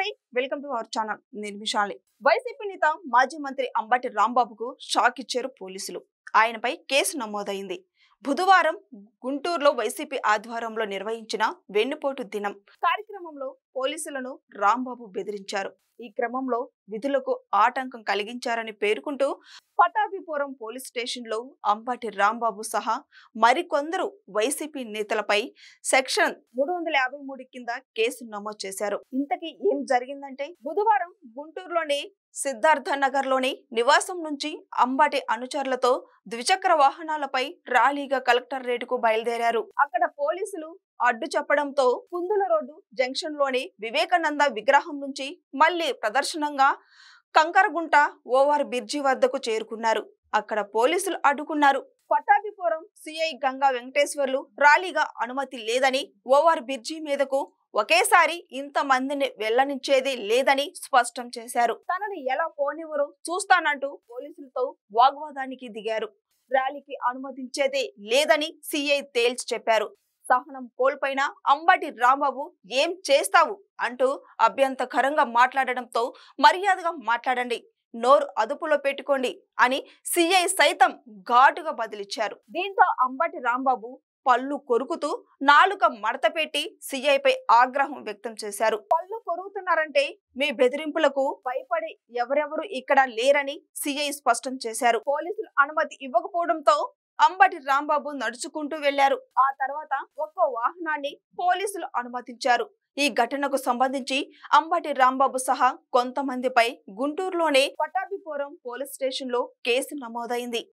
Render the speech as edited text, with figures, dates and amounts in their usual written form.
నమస్తే welcome to our channel నిర్మిషాలి వైసీపీ నేత మాజీ మంత్రి అంబటి రాంబాబుకు షాక్ ఇచ్చారు పోలీసులు ఆయనపై కేసు నమోదైంది బుధవారం గుంటూరులో వైసీపీ ఆధ్వర్యంలో నిర్వహించిన వెన్నుపోటు దినం కార్యక్రమంలో పోలీసులను రాంబాబు బెదిరించారు ఈ క్రమంలో విధులకు ఆటంకం కలిగించారని పేర్కొంటూ పటాభిపురం పోలీస్ స్టేషన్లో అంబటి రాంబాబు సహా మరికొందరు వైసీపీ నేతలపై సెక్షన్ 353 కింద కేసు నమోదు చేశారు ఇంతకీ ఏం జరిగిందంటే బుధవారం గుంటూరులోని సిద్ధార్థ నగర్ లోని నివాసం నుంచి అంబటి అనుచరులతో ద్విచక్ర వాహనాలపై ర్యాలీగా కలెక్టరేట్కు బయలుదేరారు అక్కడ పోలీసులు అడ్డు చెప్పడంతో కుందుల రోడ్డు జంక్షన్ లోని వివేకానంద విగ్రహం నుంచి మళ్లీ ప్రదర్శనంగా కంకరగుంట ఓవర్ బ్రిడ్జి వద్దకు చేరుకున్నారు అక్కడ పోలీసులు అడ్డుకున్నారు పట్టాభిపురం సిఐ గంగా వెంకటేశ్వర్లు ర్యాలీగా అనుమతి లేదని ఓవర్ బ్రిడ్జి మీదకు ఒకేసారి ఇంత మందిని వెళ్లనిచ్చేది లేదని స్పష్టం చేశారు తనని ఎలా పోనివ్వరు చూస్తానంటూ పోలీసులతో వాగ్వాదానికి దిగారు ర్యాలీకి అనుమతించేదే లేదని సిఐ తేల్చి చెప్పారు సహనం కోల్పోయిన అంబటి రాంబాబు ఏం చేస్తావు అంటూ అభ్యంతరకరంగా మాట్లాడడంతో మర్యాదగా మాట్లాడండి నోరు అదుపులో పెట్టుకోండి అని సిఐ సైతం ఘాటుగా బదిలిచ్చారు దీంతో అంబటి రాంబాబు పళ్ళు కొరుకుతూ నాలుక మడత పెట్టి సిఐపై ఆగ్రహం వ్యక్తం చేశారు పళ్ళు కొరుకుతున్నారంటే మీ బెదిరింపులకు భయపడి ఎవరెవరు ఇక్కడ లేరని సిఐ స్పష్టం చేశారు పోలీసులు అనుమతి ఇవ్వకపోవడంతో అంబటి రాంబాబు నడుచుకుంటూ వెళ్లారు ఆ తర్వాత ఒక్క వాహనాన్ని పోలీసులు అనుమతించారు ఈ ఘటనకు సంబంధించి అంబటి రాంబాబు సహా కొంతమందిపై గుంటూరులోనే పటాభిపురం పోలీస్ స్టేషన్ లో కేసు నమోదైంది